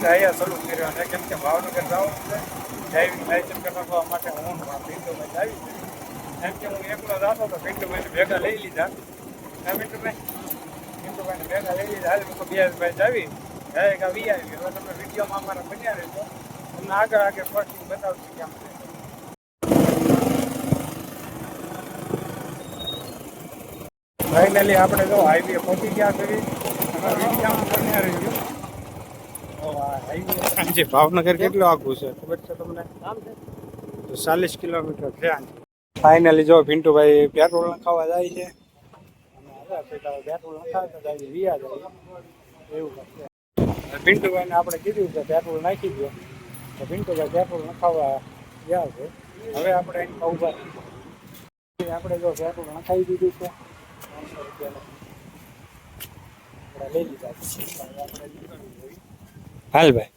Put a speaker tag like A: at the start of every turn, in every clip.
A: આપણે અહીંયા શરૂ કર્યો અને કેમ કે ભાવનગર જવાનું છે ડ્રાઇવિંગ લાઇસન્સ કરાવવા માટે હું પિન્ટુભાઈ આવી છે. એમ કે હું એકલો જતો તો પિન્ટુભાઈને ભેગા લઈ લીધા. પિન્ટુભાઈને ભેગા લઈ લીધા. હાલ હું બિયાસભાઈ આવી ડાયરેક્ટ આવી આવી. હવે તમે વિડીયોમાં અમારા બન્યા રહેશો. તમને આગળ ફર્સ્ટ બતાવશું કેમ છે. ફાઇનલી આપણે જો હાઈવે પહોંચી ગયા કરી હાઈવે ભાવનગર કેટલું આખું છે ખબર છે તમને? 40 કિલોમીટર છે. ફાઇનલી જો પિન્ટુભાઈ પેટ્રોલ નખાવા જાય છે અને પેટ્રોલ નખાવતા જાય વિયા જાય એવું છે. પિન્ટુભાઈને આપણે કીધું કે પેટ્રોલ નાખી દો તો પિન્ટુભાઈ પેટ્રોલ નખાવા ગયા છે. હવે આપણે અહીં ઉભા આપણે જો પેટ્રોલ નખાવી દીધું છે 500 રૂપિયા લઈ લીધા. હાલ ભાઈ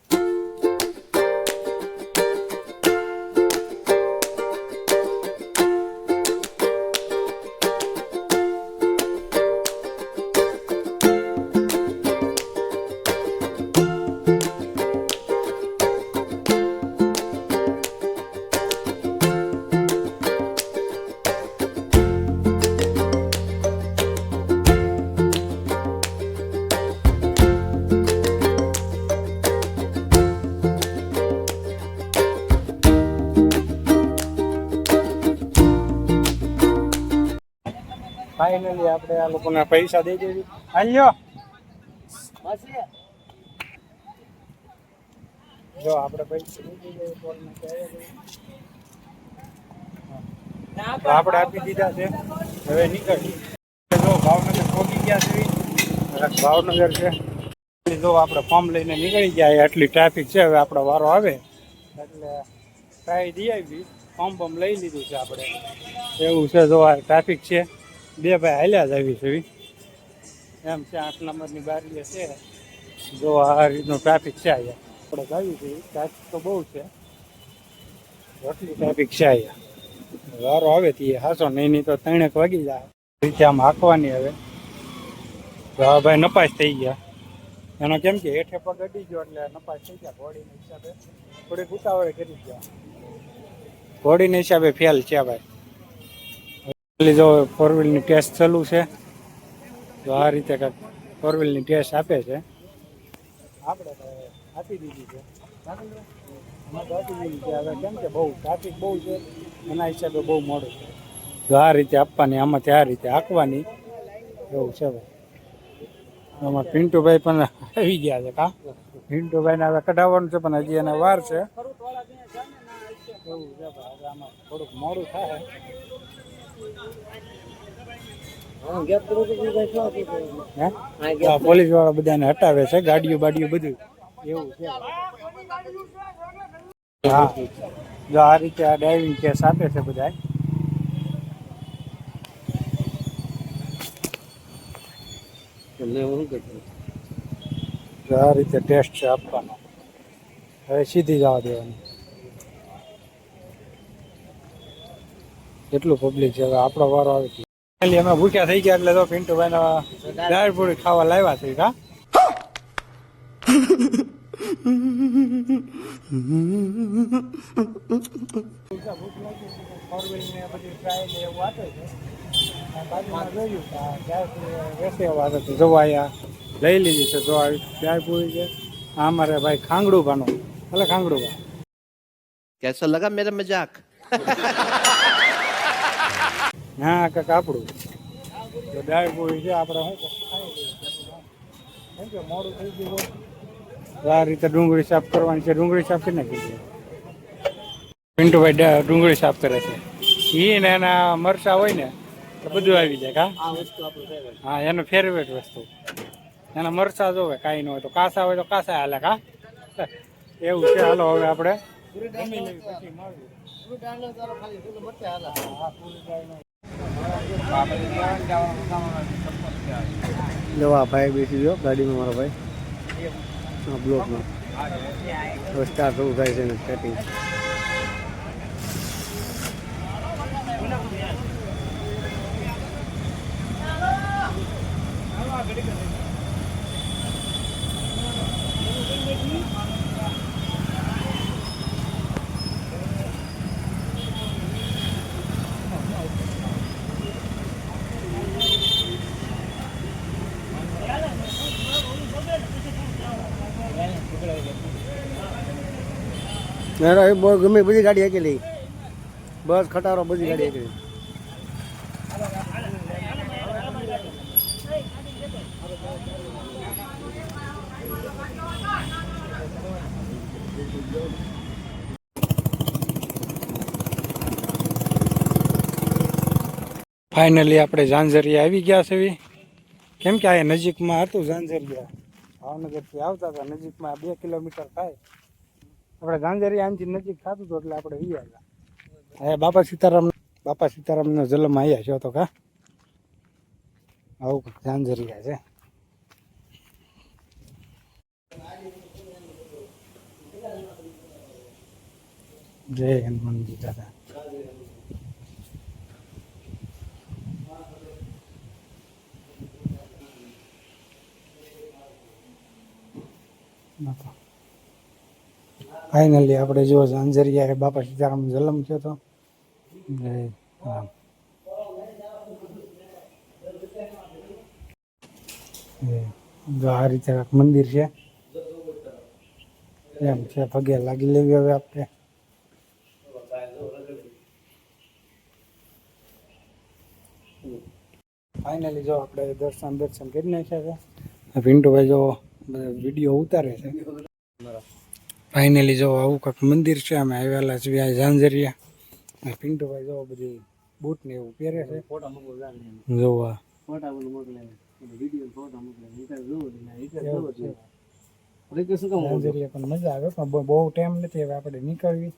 A: ફાઇનલી આપણે આ લોકોને પૈસા દઈ દેવી. હાલ્યો જો આપણે પૈસા દઈ દઈએ આપણે આપી દીધા છે. હવે નીકળી જો ભાવનગર પહોંચી ગયા છે. ભાવનગર છે જો આપણે ફોર્મ લઈને નીકળી ગયા. એટલી ટ્રાફિક છે. હવે આપણો વારો આવે એટલે ટ્રાય દઈ આવી. ફોર્મ લઈ લીધું છે આપણે એવું છે. જો આ ટ્રાફિક છે. બે ભાઈ હાલ્યા જ આવી છે એમ છે. 8 નંબરની બારીએ છે. જો આ રીતનું ટ્રાફિક છે અહીંયા આપણે જાવી છે. ટ્રાફિક તો બહુ છે. એટલી ટ્રાફિક છે અહીંયા. વારો આવે તે હાસો નહીં તો 3 વાગી જાય રીતે આમ હાંકવાની. હવે તો આ ભાઈ નપાસ થઈ ગયા. એનો કેમ કે હેઠે પગ અડી ગયો એટલે નપાસ થઈ ગયા. ઘોડીના હિસાબે થોડીક ઉતાવળે કરી ગયા. ઘોડીના હિસાબે ફેલ છે ભાઈ. જો 4 વ્હીલની ટેસ્ટ ચાલુ છે. તો આ રીતે કંઈક 4 વ્હીલની ટેસ્ટ આપે છે. આપણે આપી દીધી છે. આપી દીધી છે. હવે કેમ કે બહુ ટ્રાફિક બહુ છે એના હિસાબે બહુ મોડું છે. તો આ રીતે આપવાની. આમાંથી આ રીતે હાંકવાની એવું છે ભાઈ. આમાં પિન્ટુભાઈ પણ આવી ગયા છે. કા પિન્ટુભાઈને હવે કઢાવવાનું છે પણ હજી એને વાર છે એવું છે ભાઈ. આમાં થોડુંક મોડું થાય. પોલીસ વાળા બધાને હટાવે છે. ગાડીઓ બાડીઓ બધું એવું છે. હા જો આ રીતે આ ડ્રાઇવિંગ કેસ આપે છે બધા. આ રીતે ટેસ્ટ છે આપવાનો. હવે સીધી જવા દેવાની. એટલું પબ્લિક છે. હવે આપણો વારો આવે છે. અમે ભૂખ્યા થઈ ગયા એટલે તો પિન્ટુભાઈ દાળ પૂરી ખાવા લાવ્યા છે. કા જોવાયા લઈ લીધી છે. જો દાળ પૂરી છે. આ અમારે ભાઈ ખાંગડું ભાનો ભલે ખાંગડું ભા
B: कैसा लगा मेरा मजाक?
A: હા કાંક આપણું તો દાળ પૂરી છે. આપણે શું કે મોડું થઈ ગયું. આ રીતે ડુંગળી સાફ કરવાની છે. ડુંગળી સાફ કરી નાખી છે. પિન્ટુભાઈ ડુંગળી સાફ કરે છે. એ ને એના મરચાં હોય ને તો બધું આવી જાય. કા હા એનું ફેવરેટ વસ્તુ. એના મરચાં જોવે કાંઈ ન હોય તો કાસા હોય તો કાસા હાલે. કા એવું છે. હાલો હવે આપણે જવા ભાઈ બેસી ગયો ગાડીમાં. મારો ભાઈ બ્લોકમાં સ્ટાર્ટ શરૂ થાય છે ને સેટિંગ.
C: એ બહુ ગમે બધી ગાડી અકેલી, બસ ખટારો બધી ગાડી અકેલી.
A: ફાઇનલી આપણે ઝાંઝરિયા આવી ગયા છે. કેમ કે આ નજીકમાં હતું ઝાંઝરિયા, ભાવનગરથી આવતા હતા, નજીકમાં 2 કિલોમીટર થાય. આપણે ઝાંઝરિયા આમથી નજીક થતું હતું એટલે આપણે ગયા. હવે બાપા સીતારામનો જન્મ આવ્યા છે તો કા આવું ઝાંઝરિયા છે. જય હનુમાનજી દાદા. ફાઇનલી આપણે જો ઝાંઝરિયા બાપા સીતારામ જન્મ થયો તો. જય રામ. જો આ રીતે મંદિર છે, એમ છે. પગે લાગી લેવી હવે આપણે. ફાઇનલી જો આપણે દર્શન કરી નાખ્યા છે. પિન્ટુભાઈ જો વિડીયો ઉતારે છે. ફાઇનલી જો આવું કંઈક મંદિર છે. અમે આવેલા છીએ આ ઝાંઝરિયા. પિન્ટુભાઈ જો બધી બૂટ ને એવું પહેરે છે. જોવા ઝાંઝરિયા પણ મજા આવે, પણ બહુ ટાઈમ નથી હવે આપણે નીકળવી,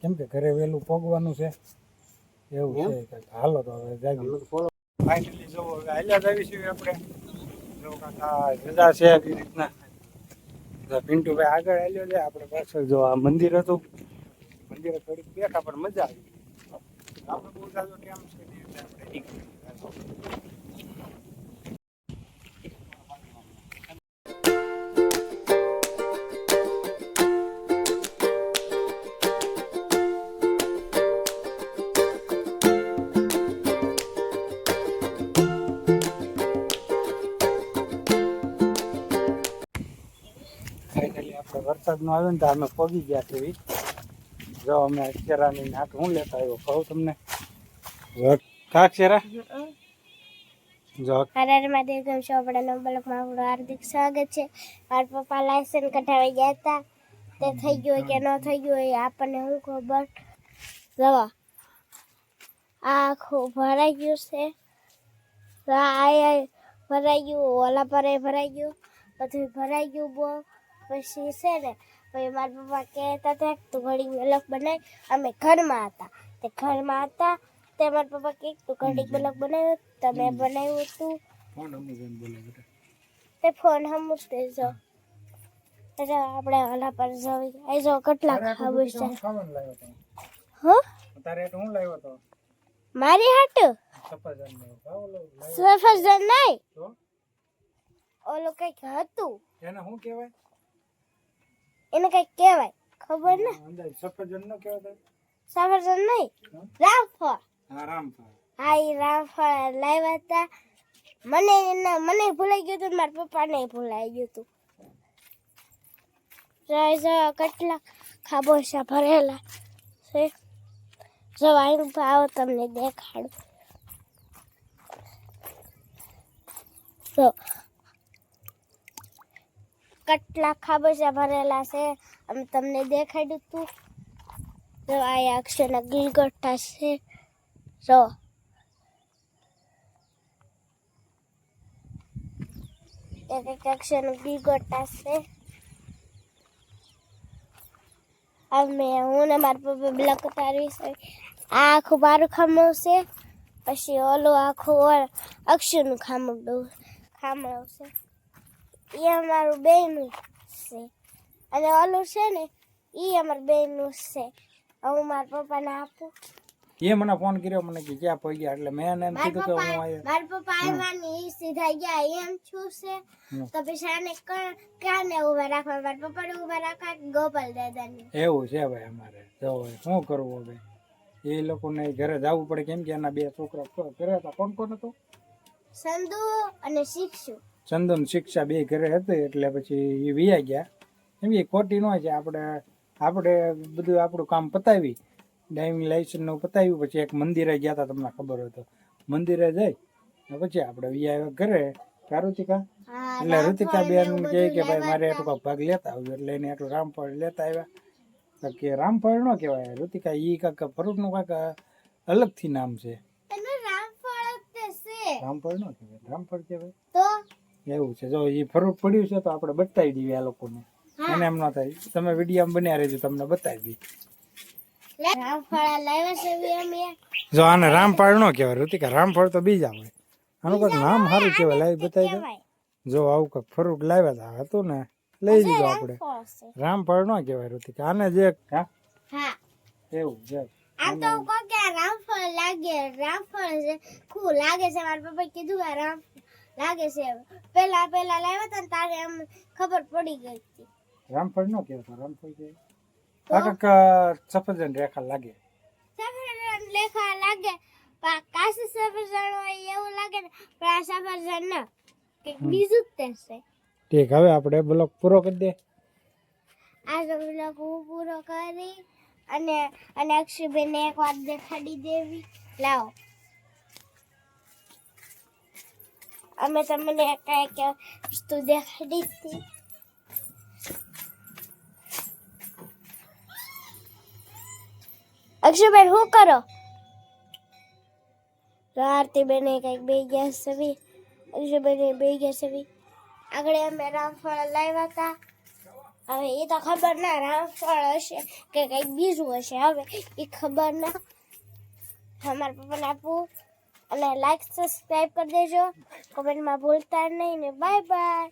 A: કેમ કે ઘરે વહેલું પગવાનું છે એવું છે. હાલો તો હવે જાગી. ફાઇનલી જો હવે હાલ્યા જ આવી છીએ આપણે. જો કાકા રજા છે એવી રીતના. પિન્ટુભાઈ આગળ હાલ્યો છે, આપણે પાછળ જો આ મંદિર હતું, મંદિરે થોડીક બેઠા પણ મજા આવી. આપણે બહુ સારો ટાઈમ છે એટલે આપણે નીકળી. ફાઇનલી આપણે વરસાદનો આવ્યો ને તો અમે પગી ગયા છે. જો અમે અક્ષરાની નાક હું લેતા આવ્યો કહું તમને. કા અક્ષરા જો
D: હરારમાં દેવગમ ચોપડાના બ્લોકમાં આપણું હાર્દિક સ્વાગત છે. મારા પપ્પા લાયસન્સ કઢાવી ગયા હતા, તે થઈ ગયું કે ન થઈ ગયું એ આપણને શું ખબર. જવા આ આખું ભરાઈ ગયું છે, આ ભરાઈ ગયું, ઓલા પર ભરાઈ ગયું, બધું ભરાઈ ગયું બહુ. પછી છે ને પછી મારા પપ્પા કહેતા હતા તું ઘડી બ્લોક બનાવી. અમે ઘરમાં હતા, તે મારા પપ્પા કે તું ઘડી બ્લોક બનાવ્યો, તમે બનાવ્યું હતું તે ફોન હમુકતે જો. એટલે આપણે ઓલા પર જવી. આ જો કેટલા ખાવું છે. હા
A: તારે હું લાવ્યો તો
D: મારી હાટ સફરજન નહીં, ઓલું કઈક હતું.
A: એને શું કહેવાય?
D: એને કઈક કહેવાય ખબર ને.
A: સફરજન નો કહેવાય.
D: સફરજન નહીં, રામફળ.
A: હા રામફળ.
D: હા એ રામફળ લાવ્યા હતા. મને ભૂલાઈ ગયું હતું, મારા પપ્પાને ભૂલાઈ ગયું હતું. કેટલા ખાબોચા ભરેલા છે. જો આવું ભાવ તમને દેખાડું. તો કેટલા ખાબોચા ભરેલા છે અમે તમને દેખાડ્યું હતું. જો આ અક્ષરના ગીલગોટા છે. જો એક અક્ષરના ગીલગોટા છે. અમે હું ને મારા પપ્પા બ્લોક ઉતારવી છે. આ આખું મારું ખામણ છે, પછી ઓલું આખું અક્ષરનું ખામણ છે. એ અમારું બેનું છે, અને ઓલું છે ને એ અમારું બેનું છે. હું મારા પપ્પાને આપું.
A: એ મને ફોન કર્યો, મને કે ક્યાં પહોંચી ગયા, એટલે મેં એમ કીધું કે હું આવ્યો.
D: મારા પપ્પા આવવાની સીધા ગયા એમ છું છે. તો પછી આને કાને ઉભા રાખવા, મારા પપ્પાને ઉભા રાખવા ગોપાલ દાદાને.
A: એવું છે ભાઈ અમારે. જો શું કરવું હવે, એ લોકોને ઘરે જવું પડે, કેમ કે એના 2 છોકરા ઘરે હતા. કોણ કોણ હતું?
D: સંધુ અને શિક્ષુ.
A: ચંદન શિક્ષા 2 ઘરે હતી, એટલે પછી એ વિયા ગયા. એમ કે ખોટી ન હોય છે. આપણે બધું આપણું કામ પતાવી ડ્રાઇવિંગ લાઇસન્સનું પતાવ્યું પછી એક મંદિરે ગયા હતા, તમને ખબર હોય તો મંદિરે જઈ ને પછી આપણે આવ્યા ઘરે. રુતિકા
D: હા
A: એટલે રુતિકા બેન કહે કે ભાઈ મારે એટલું ભાગ લેતા આવ્યું એટલે એને એટલું રામફળ લેતા આવ્યા. તો કે રામફળ ન કહેવાય રુતિકા, ઈ કાંક ફ્રૂટનું કાંક અલગથી નામ છે.
D: એનું રામફળ જ તે છે
A: રામફળ ન કહેવાય, રામફળ કહેવાય
D: તો
A: એવું છે. જો એ ફ્રૂટ પડ્યું છે તો આપણે બતાવી દઈએ આ લોકોને, એને એમ ન થાય. તમે વિડીયો બન્યા રહેજો, તમને બતાવી દઈએ.
D: રામફળ લાવ્યા છે બી અમે.
A: જો આને રામફળ ન કહેવાય રુતિકા, રામફળ તો બીજા હોય. આનું કંઈક નામ સારું કહેવાય, લાવી બતાવી દો.
D: કહેવાય
A: જો આવું કંઈક ફ્રૂટ લાવ્યા હતા હતું ને લઈ લીધું આપણે.
D: રામફળ છે.
A: રામફળ ન કહેવાય રુતિકા, આને જે હા
D: હા
A: એવું છે.
D: આમ તો હું કહું કે આ રામફળ લાગે, રામફળ છે ખૂબ લાગે છે. મારા પપ્પાએ કીધું કે રામફળ લાગે છે. પેલા લાવ્યા હતા ને તારે એમ ખબર પડી ગઈ હતી.
A: રામફળ ન કહેવાય, રામફળ કહેવાય કાંક સફરજન રેખા લાગે.
D: સફરજન લેખા લાગે પણ કાશી સફરજન હોય એવું લાગે ને, પણ આ સફરજન ના કંઈક બીજું જ તે છે.
A: ઠીક, હવે આપણે બ્લોગ પૂરો કરી દે.
D: આ બ્લોગ હું પૂરો કરી અને અક્ષયબેનને એક વાત દેખાડી દેવી. લાવો અમે તમને કઈક વસ્તુ દેખાડી હતી. અક્ષયબેન શું કરો? આરતીબેન કઈક બે ગયા છે, અક્ષયબેન બે ગયા છે. આગળ અમે રામફળ લાવ્યા હતા. હવે એ તો ખબર ના રામફળ હશે કે કંઈક બીજું હશે, હવે એ ખબર ના. અમારા પપ્પાને આપવું અને લાઈક સબસ્ક્રાઈબ કરી દેજો, કમેન્ટમાં ભૂલતા નહીં ને. Bye bye.